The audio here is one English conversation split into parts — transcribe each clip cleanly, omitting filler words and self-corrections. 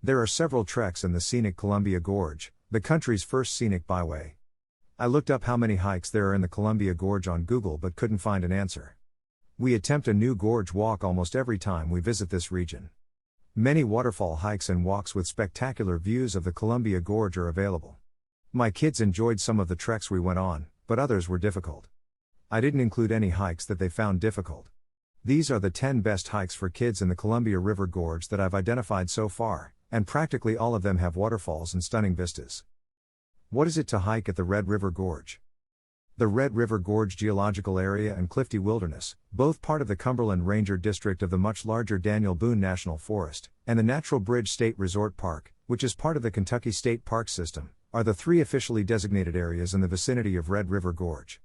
There are several treks in the scenic Columbia Gorge, the country's first scenic byway. I looked up how many hikes there are in the Columbia Gorge on Google but couldn't find an answer. We attempt a new gorge walk almost every time we visit this region. Many waterfall hikes and walks with spectacular views of the Columbia Gorge are available. My kids enjoyed some of the treks we went on, but others were difficult. I didn't include any hikes that they found difficult. These are the 10 best hikes for kids in the Columbia River Gorge that I've identified so far, and practically all of them have waterfalls and stunning vistas. What is it to hike at the Red River Gorge? The Red River Gorge Geological Area and Clifty Wilderness, both part of the Cumberland Ranger District of the much larger Daniel Boone National Forest, and the Natural Bridge State Resort Park, which is part of the Kentucky State Park System, are the 3 officially designated areas in the vicinity of Red River Gorge.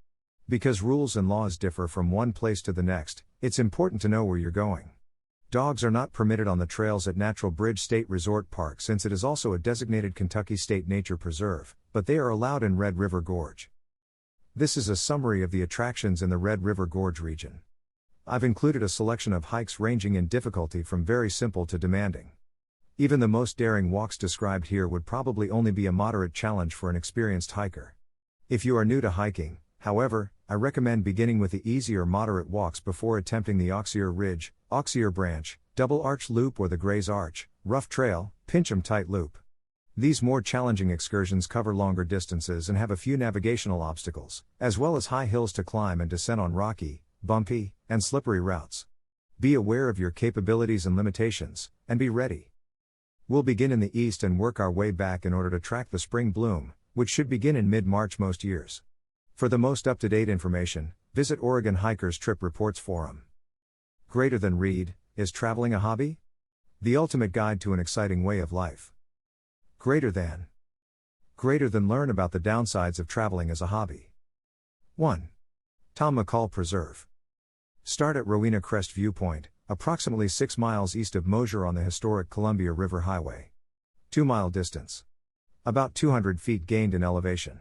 Because rules and laws differ from one place to the next, it's important to know where you're going. Dogs are not permitted on the trails at Natural Bridge State Resort Park since it is also a designated Kentucky State Nature Preserve, but they are allowed in Red River Gorge. This is a summary of the attractions in the Red River Gorge region. I've included a selection of hikes ranging in difficulty from very simple to demanding. Even the most daring walks described here would probably only be a moderate challenge for an experienced hiker. If you are new to hiking, however, I recommend beginning with the easy or moderate walks before attempting the Auxier Ridge, Auxier Branch, Double Arch Loop or the Gray's Arch, Rough Trail, Pincham Tight Loop. These more challenging excursions cover longer distances and have a few navigational obstacles, as well as high hills to climb and descent on rocky, bumpy, and slippery routes. Be aware of your capabilities and limitations, and be ready. We'll begin in the east and work our way back in order to track the spring bloom, which should begin in mid-March most years. For the most up-to-date information, visit Oregon Hikers Trip Reports Forum. Greater than read, is traveling a hobby? The ultimate guide to an exciting way of life. Greater than learn about the downsides of traveling as a hobby. 1. Tom McCall Preserve. Start at Rowena Crest Viewpoint, approximately 6 miles east of Mosier on the historic Columbia River Highway. 2-mile distance. About 200 feet gained in elevation.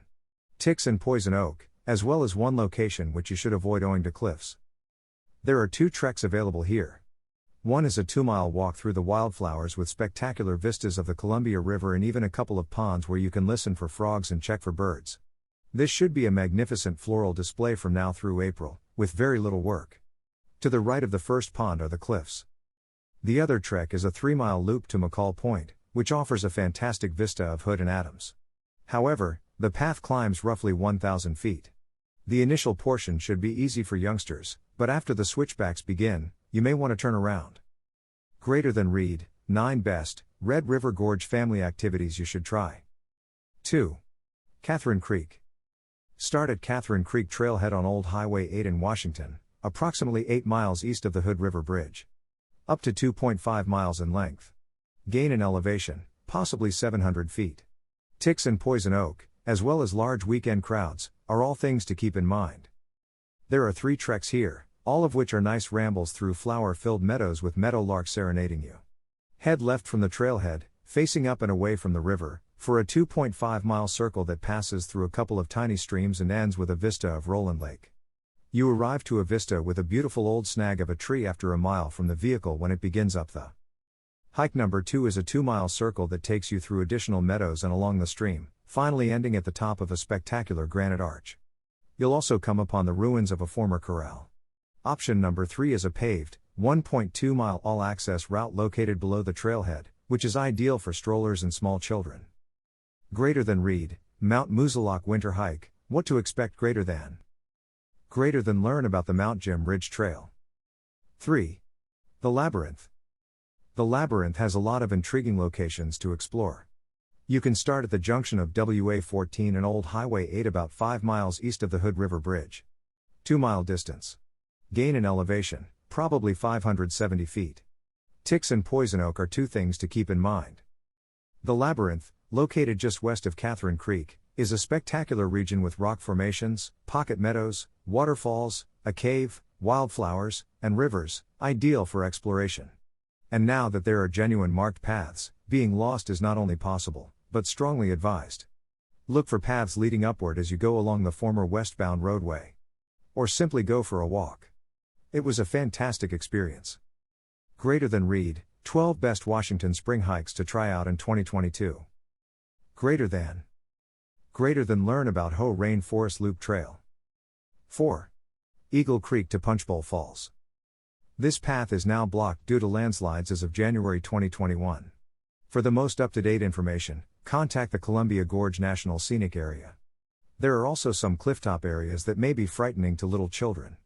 Ticks and poison oak, as well as one location which you should avoid owing to cliffs. There are 2 treks available here. One is a 2-mile walk through the wildflowers with spectacular vistas of the Columbia River and even a couple of ponds where you can listen for frogs and check for birds. This should be a magnificent floral display from now through April, with very little work. To the right of the first pond are the cliffs. The other trek is a 3-mile loop to McCall Point, which offers a fantastic vista of Hood and Adams. However, the path climbs roughly 1,000 feet. The initial portion should be easy for youngsters, but after the switchbacks begin, you may want to turn around. Greater than read, 9 best, Red River Gorge family activities you should try. 2. Catherine Creek. Start at Catherine Creek Trailhead on Old Highway 8 in Washington, approximately 8 miles east of the Hood River Bridge. Up to 2.5 miles in length. Gain in elevation, possibly 700 feet. Ticks and poison oak, as well as large weekend crowds, are all things to keep in mind. There are 3 treks here, all of which are nice rambles through flower-filled meadows with meadowlarks serenading you. Head left from the trailhead, facing up and away from the river, for a 2.5-mile circle that passes through a couple of tiny streams and ends with a vista of Roland Lake. You arrive to a vista with a beautiful old snag of a tree after a mile from the vehicle when it begins up the. Hike number 2 is a 2-mile circle that takes you through additional meadows and along the stream, finally ending at the top of a spectacular granite arch. You'll also come upon the ruins of a former corral. Option number 3 is a paved, 1.2-mile all-access route located below the trailhead, which is ideal for strollers and small children. Greater than read, Mount Moosalock Winter Hike, what to expect greater than learn about the Mount Jim Ridge Trail. 3. The Labyrinth. The Labyrinth has a lot of intriguing locations to explore. You can start at the junction of WA 14 and Old Highway 8 about 5 miles east of the Hood River Bridge. 2-mile distance. Gain in elevation, probably 570 feet. Ticks and poison oak are 2 things to keep in mind. The Labyrinth, located just west of Catherine Creek, is a spectacular region with rock formations, pocket meadows, waterfalls, a cave, wildflowers, and rivers, ideal for exploration. And now that there are genuine marked paths, being lost is not only possible, but strongly advised. Look for paths leading upward as you go along the former westbound roadway. Or simply go for a walk. It was a fantastic experience. Greater than read, 12 best Washington spring hikes to try out in 2022. Greater than. Greater than learn about Hoh Rainforest Loop Trail. 4. Eagle Creek to Punchbowl Falls. This path is now blocked due to landslides as of January 2021. For the most up-to-date information, contact the Columbia Gorge National Scenic Area. There are also some clifftop areas that may be frightening to little children.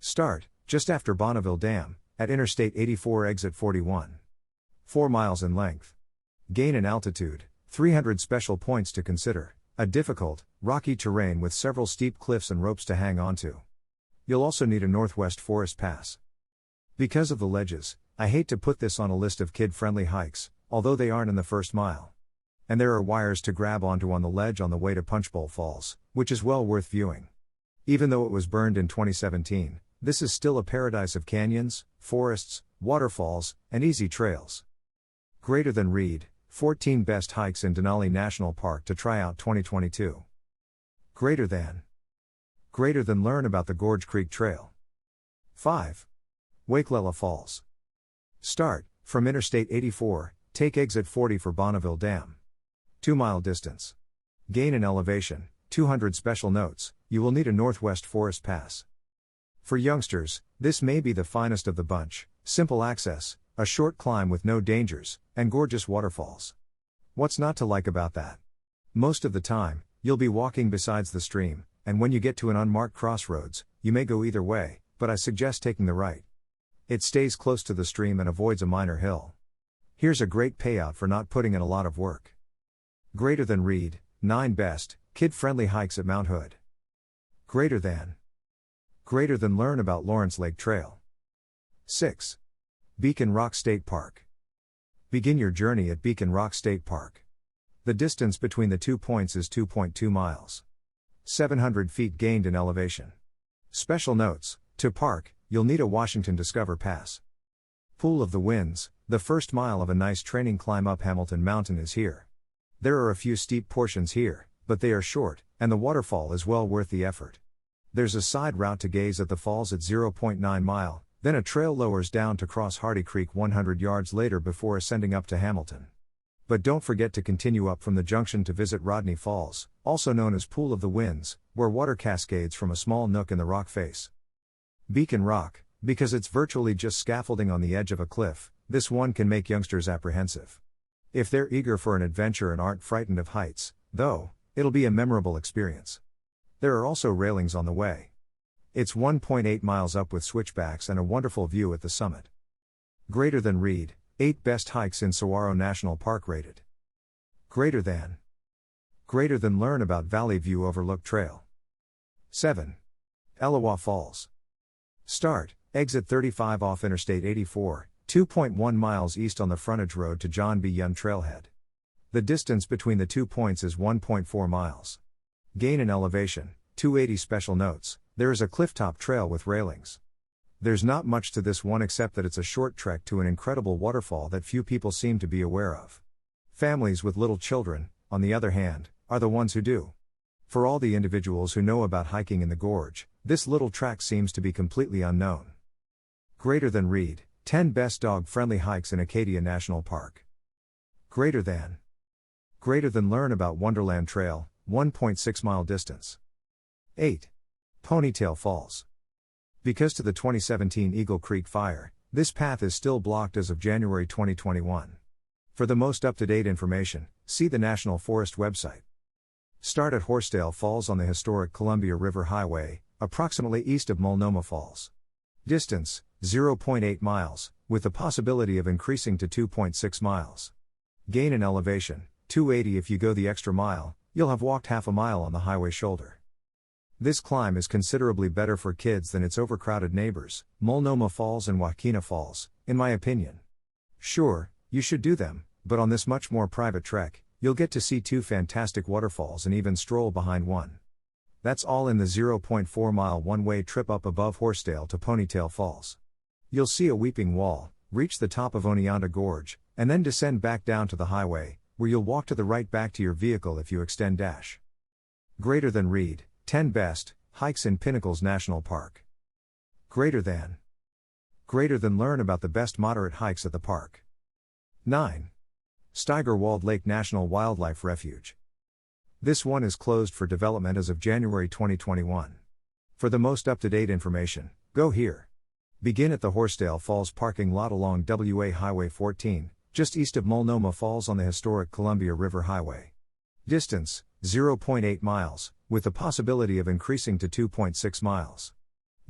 Start, just after Bonneville Dam, at Interstate 84 exit 41. 4 miles in length. Gain in altitude, 300 special points to consider, a difficult, rocky terrain with several steep cliffs and ropes to hang onto. You'll also need a Northwest Forest Pass. Because of the ledges, I hate to put this on a list of kid-friendly hikes, although they aren't in the first mile. And there are wires to grab onto on the ledge on the way to Punchbowl Falls, which is well worth viewing. Even though it was burned in 2017, this is still a paradise of canyons, forests, waterfalls, and easy trails. Greater than read, 14 best hikes in Denali National Park to try out 2022. Greater than. Greater than learn about the Gorge Creek Trail. 5. Wakelela Falls. Start, from Interstate 84, take exit 40 for Bonneville Dam. 2-mile distance. Gain in elevation, 200 special notes, you will need a Northwest Forest Pass. For youngsters, this may be the finest of the bunch, simple access, a short climb with no dangers, and gorgeous waterfalls. What's not to like about that? Most of the time, you'll be walking besides the stream, and when you get to an unmarked crossroads, you may go either way, but I suggest taking the right. It stays close to the stream and avoids a minor hill. Here's a great payout for not putting in a lot of work. Greater than read, 9 best, kid-friendly hikes at Mount Hood. Greater than. Greater than learn about Lawrence Lake Trail. 6. Beacon Rock State Park. Begin your journey at Beacon Rock State Park. The distance between the 2 points is 2.2 miles. 700 feet gained in elevation. Special notes, to park, you'll need a Washington Discover Pass. Pool of the Winds, the first mile of a nice training climb up Hamilton Mountain is here. There are a few steep portions here, but they are short, and the waterfall is well worth the effort. There's a side route to gaze at the falls at 0.9 mile, then a trail lowers down to cross Hardy Creek 100 yards later before ascending up to Hamilton. But don't forget to continue up from the junction to visit Rodney Falls, also known as Pool of the Winds, where water cascades from a small nook in the rock face. Beacon Rock, because it's virtually just scaffolding on the edge of a cliff, this one can make youngsters apprehensive. If they're eager for an adventure and aren't frightened of heights, though, it'll be a memorable experience. There are also railings on the way. It's 1.8 miles up with switchbacks and a wonderful view at the summit. Greater than read, 8 best hikes in Saguaro National Park rated. Greater than. Greater than learn about Valley View Overlook Trail. 7. Elliwa Falls. Start, exit 35 off Interstate 84, 2.1 miles east on the frontage road to John B. Young Trailhead. The distance between the 2 points is 1.4 miles. Gain in elevation, 280 special notes, there is a clifftop trail with railings. There's not much to this one except that it's a short trek to an incredible waterfall that few people seem to be aware of. Families with little children, on the other hand, are the ones who do. For all the individuals who know about hiking in the gorge, this little track seems to be completely unknown. Greater than read, 10 best dog-friendly hikes in Acadia National Park. Greater than. Greater than learn about Wonderland Trail, 1.6 mile distance. 8. Ponytail Falls. Because to the 2017 Eagle Creek fire, this path is still blocked as of January 2021. For the most up-to-date information, see the National Forest website. Start at Horsedale Falls on the historic Columbia River Highway, approximately east of Multnomah Falls. Distance, 0.8 miles, with the possibility of increasing to 2.6 miles. Gain in elevation, 280 if you go the extra mile, you'll have walked half a mile on the highway shoulder. This climb is considerably better for kids than its overcrowded neighbors, Multnomah Falls and Wakena Falls, in my opinion. Sure, you should do them, but on this much more private trek, you'll get to see 2 fantastic waterfalls and even stroll behind one. That's all in the 0.4 mile one-way trip up above Horsedale to Ponytail Falls. You'll see a weeping wall, reach the top of Oneonta Gorge, and then descend back down to the highway, where you'll walk to the right back to your vehicle if you extend dash. Greater than read, 10 best hikes in Pinnacles National Park. Greater than. Greater than learn about the best moderate hikes at the park. 9. Steigerwald Lake National Wildlife Refuge. This one is closed for development as of January 2021. For the most up-to-date information, go here. Begin at the Horsedale Falls parking lot along WA Highway 14, just east of Multnomah Falls on the historic Columbia River Highway. Distance, 0.8 miles, with the possibility of increasing to 2.6 miles.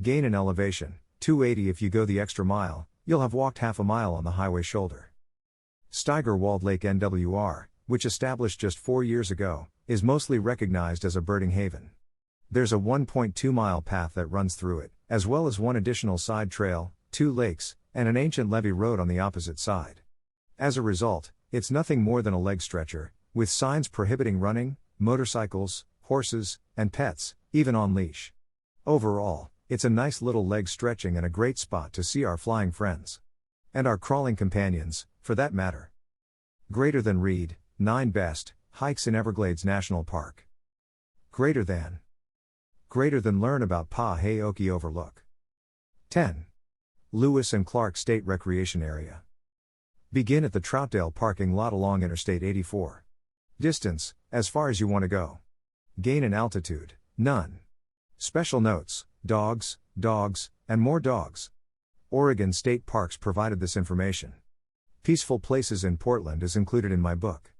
Gain in elevation, 280 if you go the extra mile, you'll have walked half a mile on the highway shoulder. Steigerwald Lake NWR, which established just 4 years ago, is mostly recognized as a birding haven. There's a 1.2-mile path that runs through it, as well as one additional side trail, 2 lakes, and an ancient levee road on the opposite side. As a result, it's nothing more than a leg stretcher, with signs prohibiting running, motorcycles, horses, and pets, even on leash. Overall, it's a nice little leg stretching and a great spot to see our flying friends. And our crawling companions, for that matter. Greater than read, 9 best hikes in Everglades National Park. Greater than learn about Pa-Hay-Oki Overlook. 10. Lewis and Clark State Recreation Area. Begin at the Troutdale parking lot along Interstate 84. Distance, as far as you want to go. Gain in altitude, none. Special notes, dogs, and more dogs. Oregon State Parks provided this information. Peaceful Places in Portland is included in my book.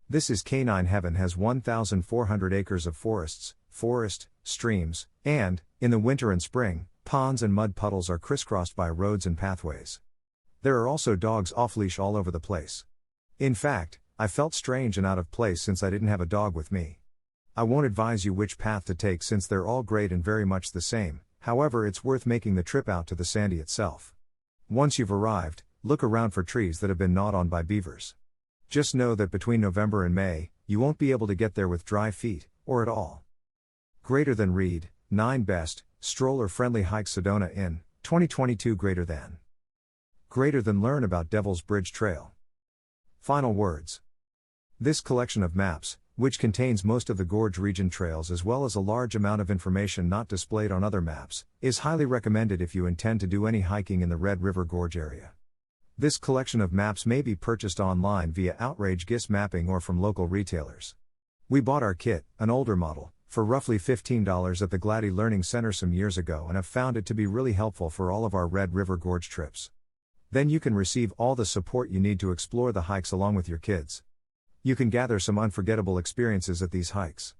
This is Canine Heaven has 1,400 acres of forest, streams, and, in the winter and spring, ponds and mud puddles are crisscrossed by roads and pathways. There are also dogs off-leash all over the place. In fact, I felt strange and out of place since I didn't have a dog with me. I won't advise you which path to take since they're all great and very much the same, however it's worth making the trip out to the Sandy itself. Once you've arrived, look around for trees that have been gnawed on by beavers. Just know that between November and May, you won't be able to get there with dry feet, or at all. Greater than read, 9 best stroller-friendly hikes Sedona in 2022. Greater than learn about Devil's Bridge Trail. Final words. This collection of maps, which contains most of the Gorge region trails as well as a large amount of information not displayed on other maps, is highly recommended if you intend to do any hiking in the Red River Gorge area. This collection of maps may be purchased online via Outrage GIS mapping or from local retailers. We bought our kit, an older model, for roughly $15 at the Glady Learning Center some years ago and have found it to be really helpful for all of our Red River Gorge trips. Then you can receive all the support you need to explore the hikes along with your kids. You can gather some unforgettable experiences at these hikes.